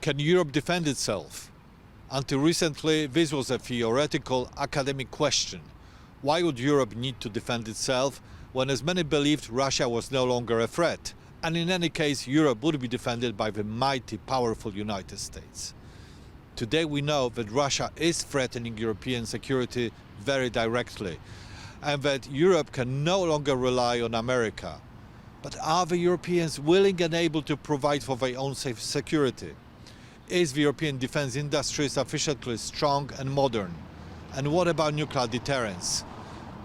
Can Europe defend itself? Until recently, this was a theoretical academic question. Why would Europe need to defend itself when, as many believed, Russia was no longer a threat? And in any case, Europe would be defended by the mighty, powerful United States. Today we know that Russia is threatening European security very directly, and that Europe can no longer rely on America. But are the Europeans willing and able to provide for their own safe security? Is the European defense industry sufficiently strong and modern? And what about nuclear deterrence?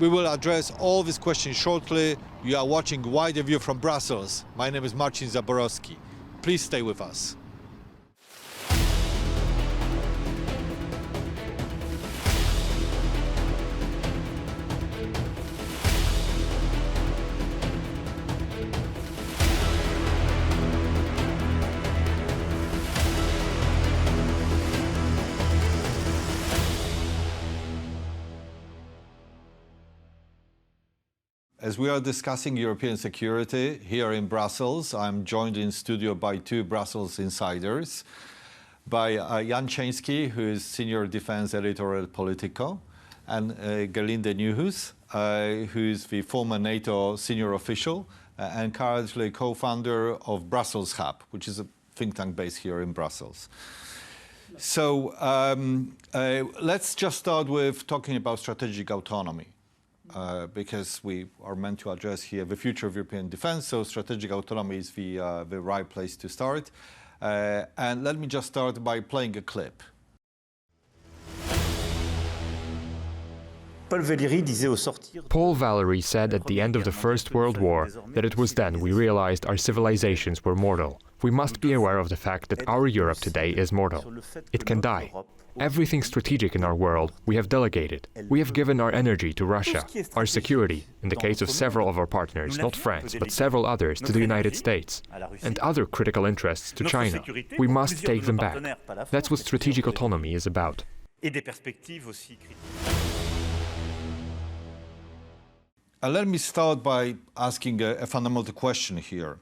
We will address all these questions shortly. You are watching Wider View from Brussels. My name is Marcin Zaborowski. Please stay with us. As we are discussing European security here in Brussels, I'm joined in studio by two Brussels insiders, by Jan Cienski, who is senior defense editor at Politico, and Gerlinde Niehus, who is the former NATO senior official and currently co-founder of Brussels Hub, which is a think tank based here in Brussels. So let's just start with talking about strategic autonomy. Because we are meant to address here the future of European defense, so strategic autonomy is the right place to start. And let me just start by playing a clip. Paul Valéry said at the end of the First World War that it was then we realized our civilizations were mortal. We must be aware of the fact that our Europe today is mortal. It can die. Everything strategic in our world we have delegated. We have given our energy to Russia, our security, in the case of several of our partners, not France, but several others, to the United States, and other critical interests to China. We must take them back. That's what strategic autonomy is about. Let me start by asking a fundamental question here.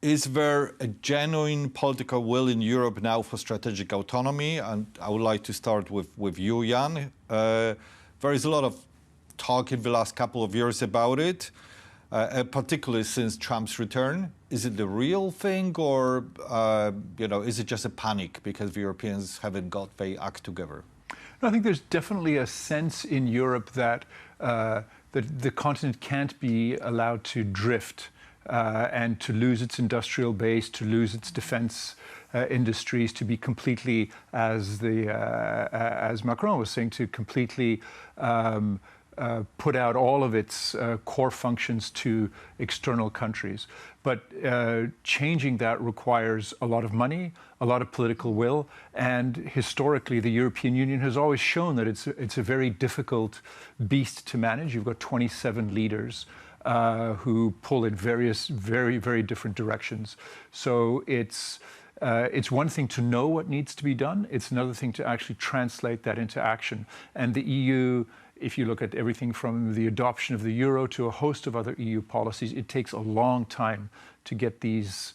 Is there a genuine political will in Europe now for strategic autonomy? And I would like to start with you, Jan. There is a lot of talk in the last couple of years about it, particularly since Trump's return. Is it the real thing, or is it just a panic because the Europeans haven't got their act together? No, I think there's definitely a sense in Europe that the continent can't be allowed to drift. And to lose its industrial base, to lose its defense industries, to be completely, as Macron was saying, to completely put out all of its core functions to external countries. But changing that requires a lot of money, a lot of political will, and historically the European Union has always shown that it's a very difficult beast to manage. You've got 27 leaders who pull in various, very, very different directions. So it's one thing to know what needs to be done. It's another thing to actually translate that into action. And the EU, if you look at everything from the adoption of the euro to a host of other EU policies, it takes a long time to get these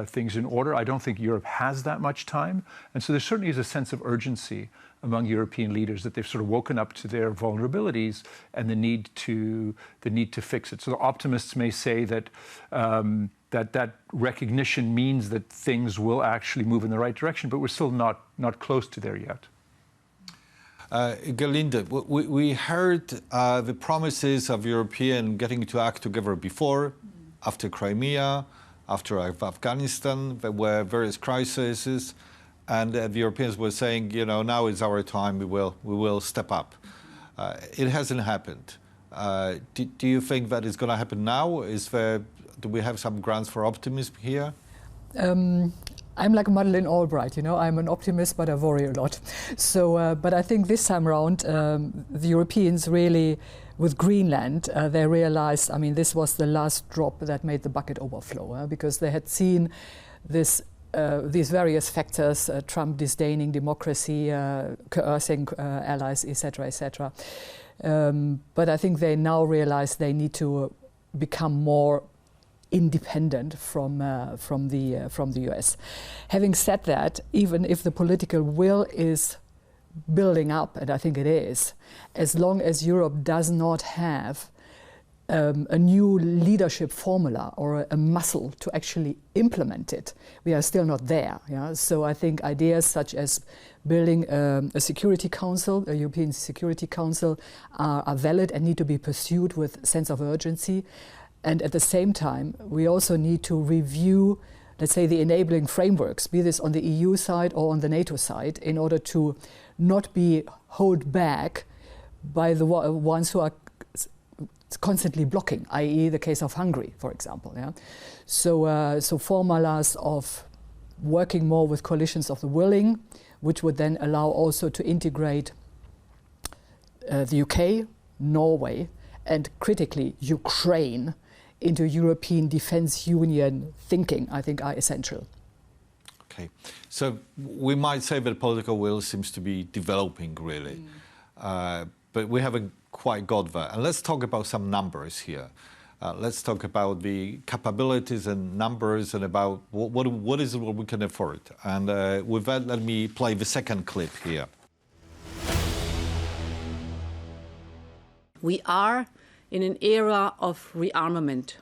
things in order. I don't think Europe has that much time. And so there certainly is a sense of urgency among European leaders that they've sort of woken up to their vulnerabilities and the need to fix it. So the optimists may say that that recognition means that things will actually move in the right direction, but we're still not close to there yet. Gerlinde, we heard the promises of European getting to act together before, after Crimea, after Afghanistan. There were various crises. And the Europeans were saying, now is our time, we will step up. It hasn't happened. Do you think that is going to happen now? Do we have some grounds for optimism here? I'm like Madeleine Albright, I'm an optimist, but I worry a lot. So, but I think this time around, the Europeans really, with Greenland, they realized, this was the last drop that made the bucket overflow, because they had seen these various factors, Trump disdaining democracy, coercing allies, etc., etc. But I think they now realize they need to become more independent from the US. Having said that, even if the political will is building up, and I think it is, as long as Europe does not have a new leadership formula or a muscle to actually implement it, we are still not there. Yeah? So I think ideas such as building a Security Council, a European Security Council, are valid and need to be pursued with sense of urgency. And at the same time, we also need to review, let's say, the enabling frameworks, be this on the EU side or on the NATO side, in order to not be held back by the ones who are constantly blocking, i.e. the case of Hungary, for example. Yeah? So formulas of working more with coalitions of the willing, which would then allow also to integrate the UK, Norway, and critically Ukraine into European Defence Union thinking, I think, are essential. Okay, so we might say that political will seems to be developing, really, but we haven't quite got there. And let's talk about some numbers here. Let's talk about the capabilities and numbers and about what is it what we can afford. And with that, let me play the second clip here. We are in an era of rearmament.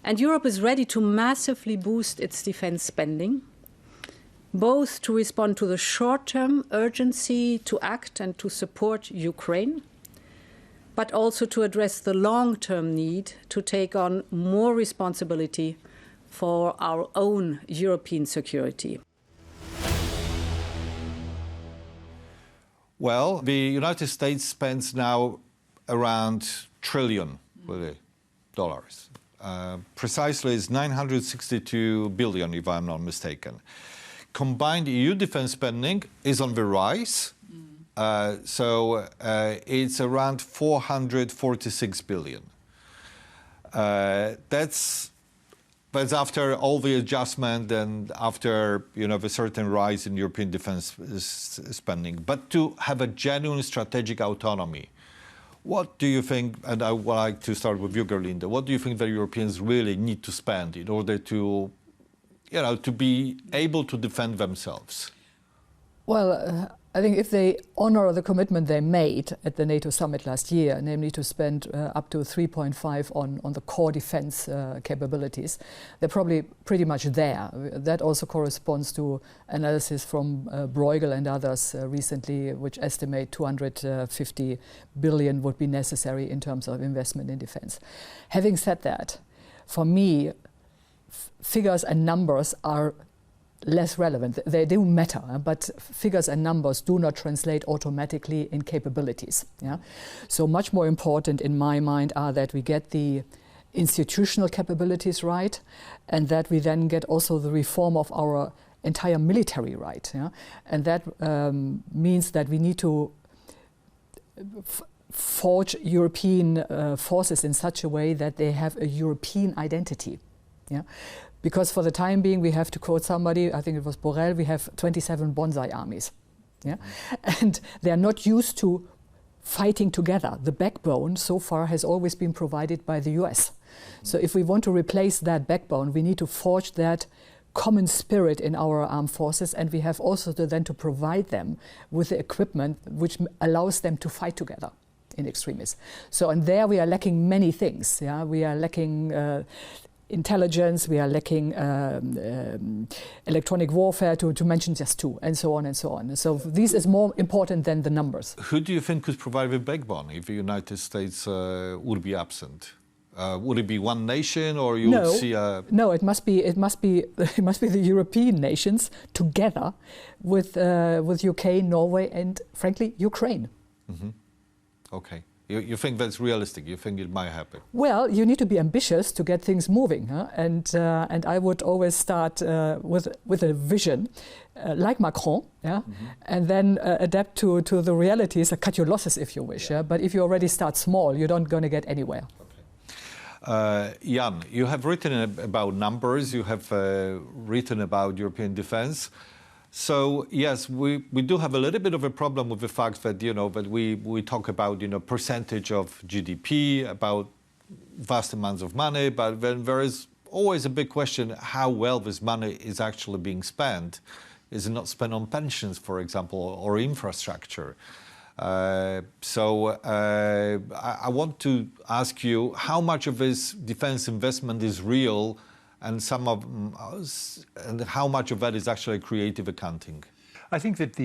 And Europe is ready to massively boost its defense spending, both to respond to the short-term urgency to act and to support Ukraine, but also to address the long-term need to take on more responsibility for our own European security. Well, the United States spends now around $1 trillion dollars. Precisely is 962 billion, if I'm not mistaken. Combined EU defense spending is on the rise. So it's around 446 billion. That's after all the adjustment and after the certain rise in European defense spending. But to have a genuine strategic autonomy, what do you think? And I would like to start with you, Gerlinde. What do you think the Europeans really need to spend in order to, to be able to defend themselves? Well, I think if they honor the commitment they made at the NATO summit last year, namely to spend up to 3.5 on the core defense capabilities, they're probably pretty much there. That also corresponds to analysis from Bruegel and others recently, which estimate 250 billion would be necessary in terms of investment in defense. Having said that, for me, figures and numbers are less relevant. They do matter, but figures and numbers do not translate automatically in capabilities. Yeah? So much more important in my mind are that we get the institutional capabilities right, and that we then get also the reform of our entire military right. Yeah? And that means that we need to forge European forces in such a way that they have a European identity. Yeah? Because for the time being, we have to quote somebody, I think it was Borrell, we have 27 bonsai armies. Yeah? And they are not used to fighting together. The backbone so far has always been provided by the US. So if we want to replace that backbone, we need to forge that common spirit in our armed forces, and we have also then to provide them with the equipment which allows them to fight together in extremis. So and there we are lacking many things. Yeah? We are lacking intelligence, we are lacking electronic warfare, to mention just two, and so on and so on. So this is more important than the numbers. Who do you think could provide the backbone if the United States would be absent? Would it be one nation, or you would see a... No, it must be the European nations together with UK, Norway, and frankly Ukraine. Mm-hmm. Okay. You think that's realistic? You think it might happen? Well, you need to be ambitious to get things moving, huh? And I would always start with a vision, like Macron, yeah, and then adapt to the realities, cut your losses if you wish. Yeah. But if you already start small, you're not going to get anywhere. Okay. Jan, you have written about numbers. You have written about European defence. So yes, we do have a little bit of a problem with the fact that that we talk about percentage of GDP, about vast amounts of money, but then there is always a big question how well this money is actually being spent. Is it not spent on pensions, for example, or infrastructure? I want to ask you how much of this defense investment is real and how much of that is actually creative accounting? I think that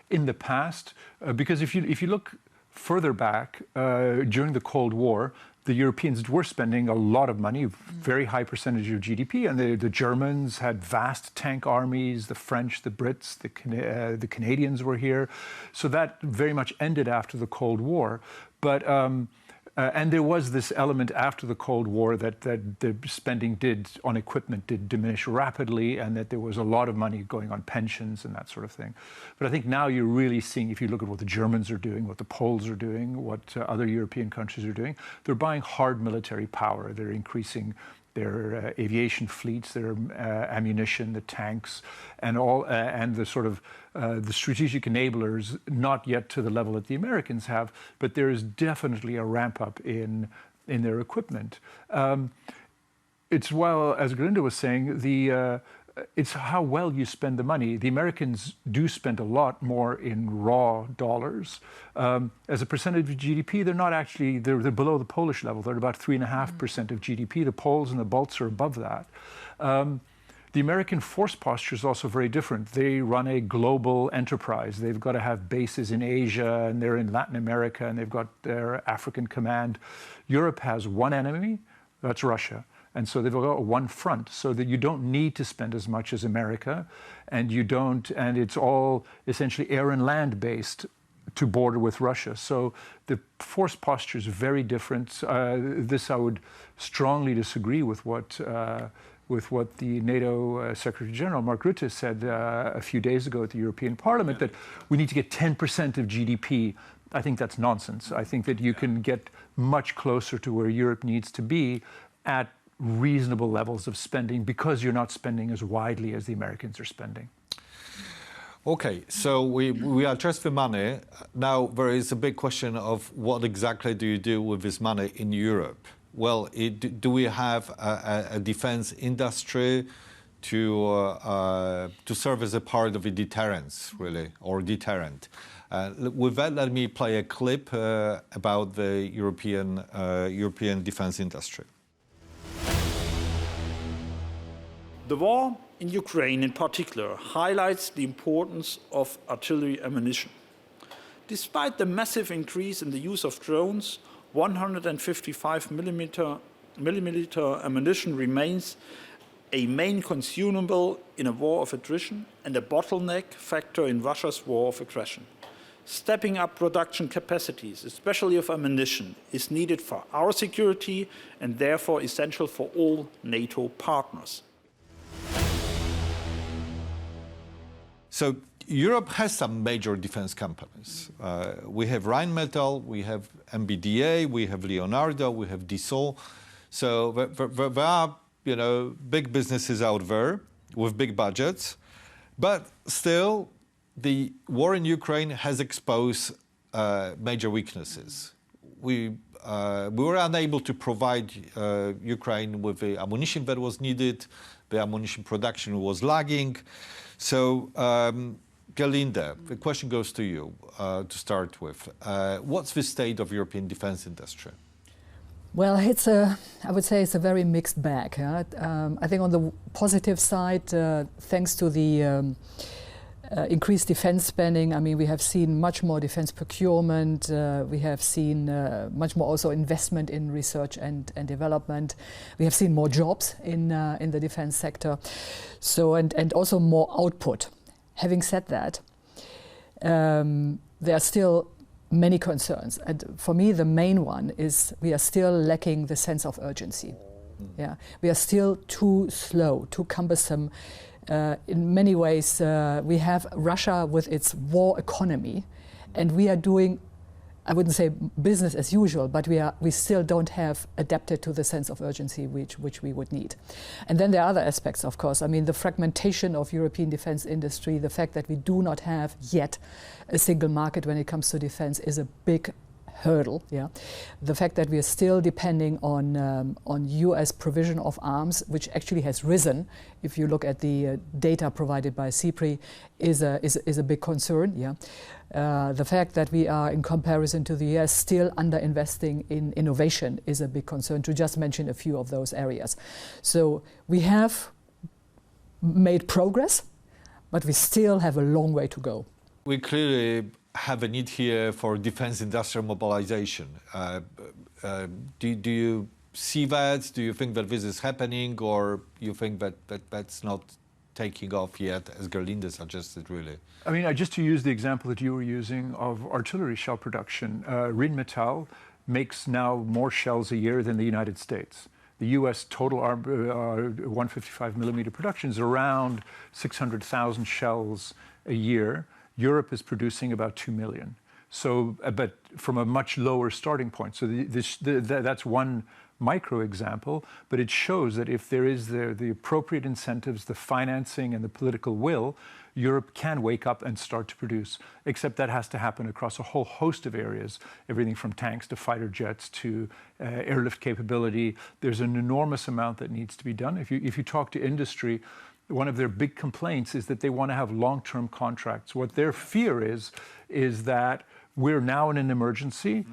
in the past, because if you look further back, during the Cold War, the Europeans were spending a lot of money, very high percentage of GDP, and the Germans had vast tank armies, the French, the Brits, the Canadians were here. So that very much ended after the Cold War. But and there was this element after the Cold War that the spending on equipment did diminish rapidly, and that there was a lot of money going on pensions and that sort of thing. But I think now you're really seeing, if you look at what the Germans are doing, what the Poles are doing, what other European countries are doing, they're buying hard military power. They're increasing their aviation fleets, their ammunition, the tanks, and the sort of the strategic enablers, not yet to the level that the Americans have, but there is definitely a ramp up in their equipment. It's, well, as Gerlinde was saying, it's how well you spend the money. The Americans do spend a lot more in raw dollars. As a percentage of GDP, they're below the Polish level. They're about 3.5% of GDP. The Poles and the Balts are above that. The American force posture is also very different. They run a global enterprise. They've got to have bases in Asia, and they're in Latin America, and they've got their African command. Europe has one enemy, that's Russia. And so they've got one front, so that you don't need to spend as much as America, and it's all essentially air and land based to border with Russia. So the force posture is very different. This I would strongly disagree with what the NATO Secretary General Mark Rutte said a few days ago at the European Parliament, that we need to get 10% of GDP. I think that's nonsense. I think that you can get much closer to where Europe needs to be at reasonable levels of spending, because you're not spending as widely as the Americans are spending. Okay, so we addressed the money. Now there is a big question of what exactly do you do with this money in Europe? Well, do we have a defense industry to serve as a part of a deterrence, really, or deterrent? With that, let me play a clip about the European defense industry. The war in Ukraine in particular highlights the importance of artillery ammunition. Despite the massive increase in the use of drones, 155 millimeter ammunition remains a main consumable in a war of attrition and a bottleneck factor in Russia's war of aggression. Stepping up production capacities, especially of ammunition, is needed for our security and therefore essential for all NATO partners. So Europe has some major defense companies. We have Rheinmetall, we have MBDA, we have Leonardo, we have Dassault. So there are, big businesses out there with big budgets, but still the war in Ukraine has exposed major weaknesses. We were unable to provide Ukraine with the ammunition that was needed. The ammunition production was lagging. So, Gerlinde, the question goes to you to start with. What's the state of European defense industry? Well, I would say it's a very mixed bag. I think on the positive side, thanks to the increased defense spending, I mean, we have seen much more defense procurement. We have seen much more also investment in research and development. We have seen more jobs in the defense sector. So, and also more output. Having said that, there are still many concerns. And for me, the main one is we are still lacking the sense of urgency. Yeah, we are still too slow, too cumbersome. In many ways, we have Russia with its war economy, and we are doing, I wouldn't say business as usual, but we still don't have adapted to the sense of urgency which we would need. And then there are other aspects, of course. I mean, the fragmentation of European defense industry, the fact that we do not have yet a single market when it comes to defense is a big hurdle. Yeah, the fact that we are still depending on U.S. provision of arms, which actually has risen, if you look at the data provided by CIPRI, is a big concern. Yeah, the fact that we are, in comparison to the U.S., still underinvesting in innovation is a big concern. To just mention a few of those areas, so we have made progress, but we still have a long way to go. We clearly have a need here for defense industrial mobilization. Do you see that? Do you think that this is happening, or you think that that's not taking off yet, as Gerlinde suggested, really? I mean, just to use the example that you were using of artillery shell production, Rheinmetall makes now more shells a year than the United States. The U.S. total 155 millimeter production is around 600,000 shells a year. Europe is producing about 2 million. So, but from a much lower starting point. So that's one micro example, but it shows that if there is the appropriate incentives, the financing and the political will, Europe can wake up and start to produce, except that has to happen across a whole host of areas, everything from tanks to fighter jets to airlift capability. There's an enormous amount that needs to be done. If you talk to industry, one of their big complaints is that they want to have long-term contracts. What their fear is that we're now in an emergency.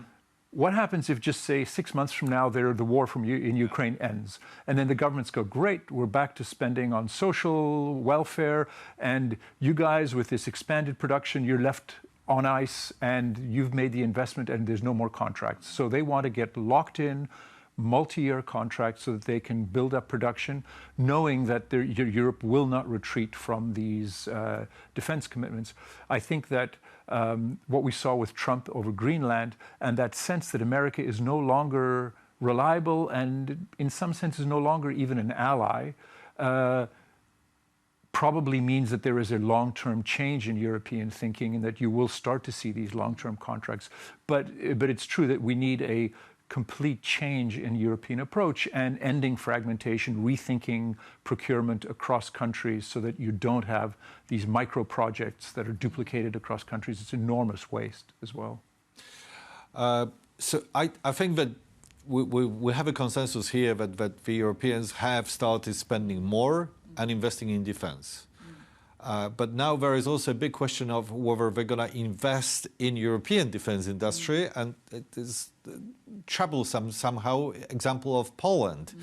What happens if, just say, 6 months from now, the war in Ukraine ends? And then the governments go, great, we're back to spending on social welfare, and you guys, with this expanded production, you're left on ice, and you've made the investment, and there's no more contracts. So they want to get locked in, multi-year contracts so that they can build up production, knowing that Europe will not retreat from these defense commitments. I think that what we saw with Trump over Greenland, and that sense that America is no longer reliable and in some senses no longer even an ally, probably means that there is a long-term change in European thinking and that you will start to see these long-term contracts. But it's true that we need a complete change in European approach and ending fragmentation, rethinking procurement across countries so that you don't have these micro projects that are duplicated across countries. It's enormous waste as well. So I think that we have a consensus here that the Europeans have started spending more and investing in defense. But now there is also a big question of whether they're going to invest in European defense industry, and it is troublesome somehow. Example of Poland,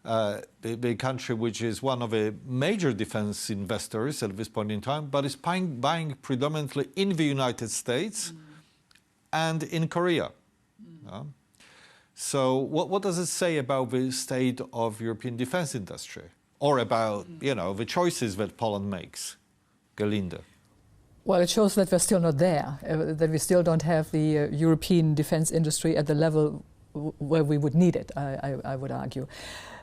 the country which is one of the major defense investors at this point in time, but is buying predominantly in the United States and in Korea. So what does it say about the state of European defense industry? Or about, the choices that Poland makes? Gerlinde. Well, it shows that we're still not there, that we still don't have the European defense industry at the level where we would need it, I would argue.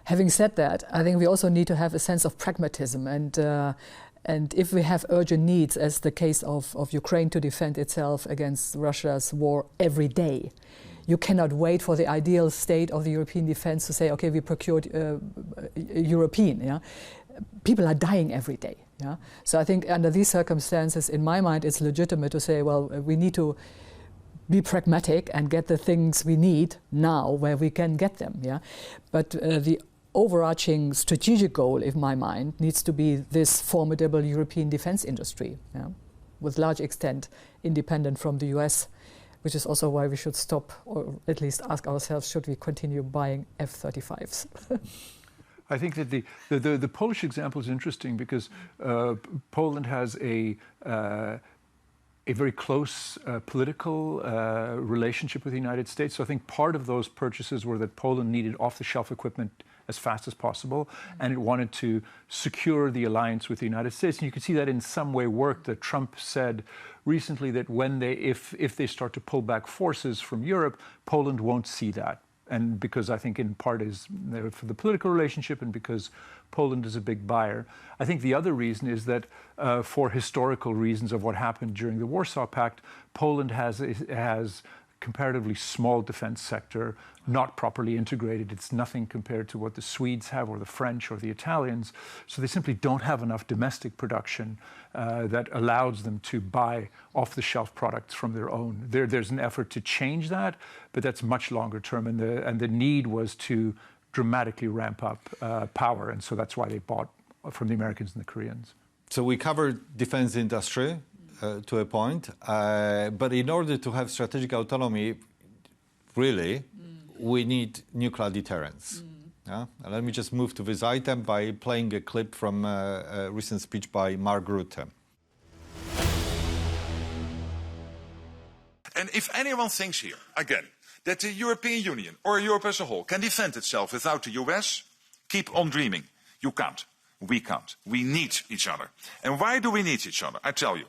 Having said that, I think we also need to have a sense of pragmatism, and if we have urgent needs, as the case of Ukraine to defend itself against Russia's war every day, you cannot wait for the ideal state of the European defense to say, okay, we procured European. Yeah? People are dying every day. Yeah? So I think under these circumstances, in my mind, it's legitimate to say, well, we need to be pragmatic and get the things we need now where we can get them. Yeah? But the overarching strategic goal, in my mind, needs to be this formidable European defense industry, with large extent independent from the US, which is also why we should stop, or at least ask ourselves, should we continue buying F-35s? I think that the Polish example is interesting because Poland has a very close political relationship with the United States. So I think part of those purchases were that Poland needed off-the-shelf equipment as fast as possible, and it wanted to secure the alliance with the United States. And you can see that in some way worked. That Trump said recently that if they start to pull back forces from Europe, Poland won't see that. And because I think in part is for the political relationship and because Poland is a big buyer. I think the other reason is that for historical reasons of what happened during the Warsaw Pact, Poland has comparatively small defense sector, not properly integrated. It's nothing compared to what the Swedes have or the French or the Italians. So they simply don't have enough domestic production that allows them to buy off-the-shelf products from their own. There's an effort to change that, but that's much longer term. And the need was to dramatically ramp up power. And so that's why they bought from the Americans and the Koreans. So we covered defense industry to a point, but in order to have strategic autonomy, really, we need nuclear deterrence. Yeah? And let me just move to this item by playing a clip from a recent speech by Mark Rutte. And if anyone thinks here, again, that the European Union or Europe as a whole can defend itself without the US, keep on dreaming. You can't. We can't. We need each other. And why do we need each other? I tell you.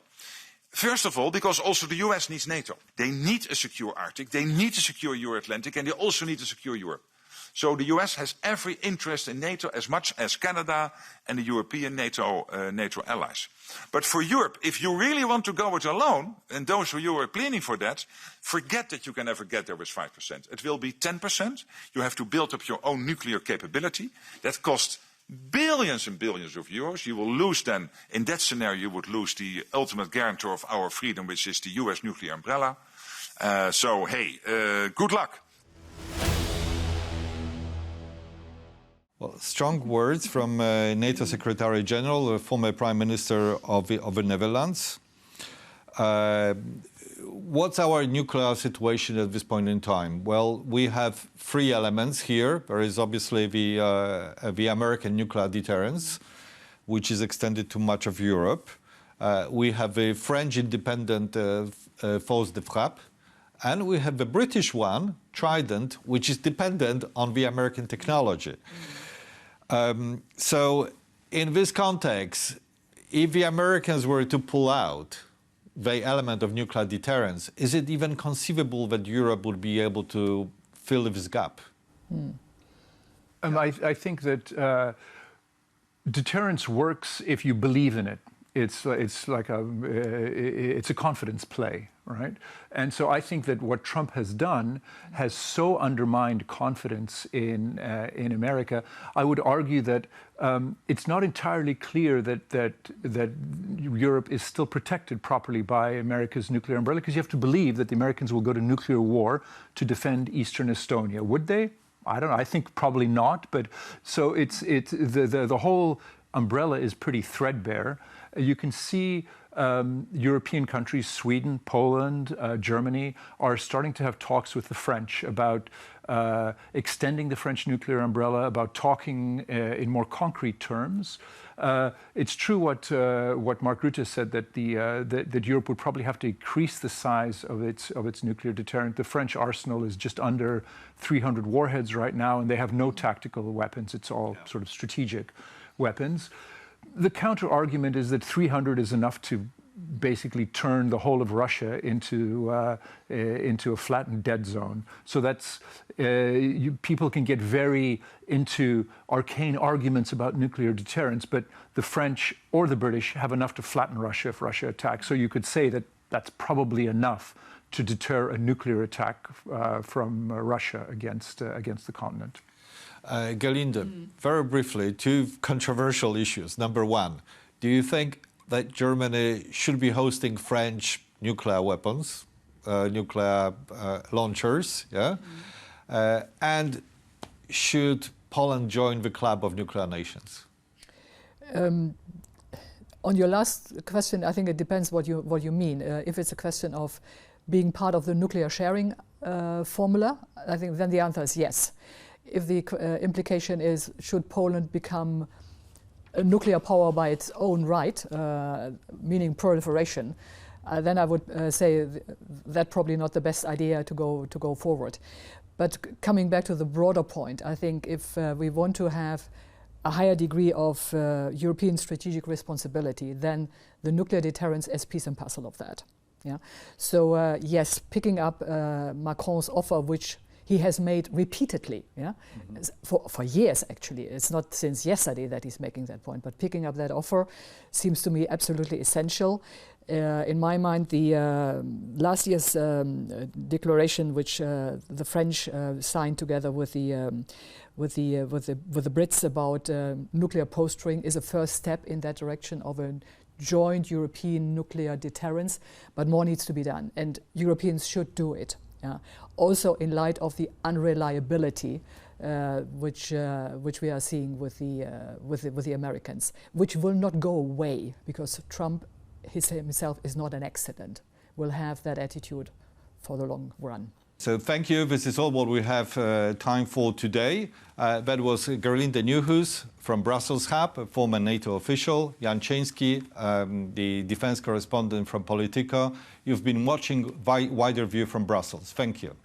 First of all, because also the US needs NATO. They need a secure Arctic, they need a secure Euro-Atlantic, and they also need a secure Europe. So the US has every interest in NATO as much as Canada and the European NATO allies. But for Europe, if you really want to go it alone, and those of you who are planning for that, forget that you can ever get there with 5%. It will be 10%. You have to build up your own nuclear capability. That costs billions and billions of euros. You will lose then, in that scenario, you would lose the ultimate guarantor of our freedom, which is the US nuclear umbrella. So, hey, good luck. Well, strong words from NATO Secretary General, former Prime Minister of the Netherlands. What's our nuclear situation at this point in time? Well, we have three elements here. There is obviously the American nuclear deterrence, which is extended to much of Europe. We have the French independent force de frappe, and we have the British one, Trident, which is dependent on the American technology. So in this context, if the Americans were to pull out the element of nuclear deterrence, is it even conceivable that Europe would be able to fill this gap? I think that deterrence works if you believe in it. It's a confidence play, right? And so I think that what Trump has done has so undermined confidence in America. I would argue that it's not entirely clear that Europe is still protected properly by America's nuclear umbrella, because you have to believe that the Americans will go to nuclear war to defend Eastern Estonia. Would they? I don't know. I think probably not. But so the whole umbrella is pretty threadbare. You can see European countries, Sweden, Poland, Germany, are starting to have talks with the French about extending the French nuclear umbrella, about talking in more concrete terms. It's true what Mark Rutte said, that that Europe would probably have to increase the size of its nuclear deterrent. The French arsenal is just under 300 warheads right now, and they have no tactical weapons. It's all sort of strategic weapons. The counter-argument is that 300 is enough to basically turn the whole of Russia into a flattened dead zone. So that's people can get very into arcane arguments about nuclear deterrence, but the French or the British have enough to flatten Russia if Russia attacks. So you could say that that's probably enough to deter a nuclear attack from Russia against the continent. Gerlinde, very briefly, two controversial issues. Number one, do you think that Germany should be hosting French nuclear weapons, nuclear launchers? Yeah? And should Poland join the club of nuclear nations? On your last question, I think it depends what you mean. If it's a question of being part of the nuclear sharing formula, I think then the answer is yes. If the implication is, should Poland become a nuclear power by its own right, meaning proliferation, then I would say that's probably not the best idea to go forward. But coming back to the broader point, I think if we want to have a higher degree of European strategic responsibility, then the nuclear deterrence is piece and parcel of that. Yeah. So yes, picking up Macron's offer, which he has made repeatedly, yeah, for years actually. It's not since yesterday that he's making that point, but picking up that offer seems to me absolutely essential. in my mind, the last year's declaration, which the French signed together with the Brits about nuclear posturing, is a first step in that direction of a joint European nuclear deterrence. But more needs to be done, and Europeans should do it. Also, in light of the unreliability which we are seeing with the Americans, which will not go away because Trump himself is not an accident, will have that attitude for the long run. So thank you. This is all what we have time for today. That was Gerlinde Niehus from Brussels Hub, a former NATO official, Jan Cienski, the defense correspondent from Politico. You've been watching Wider View from Brussels. Thank you.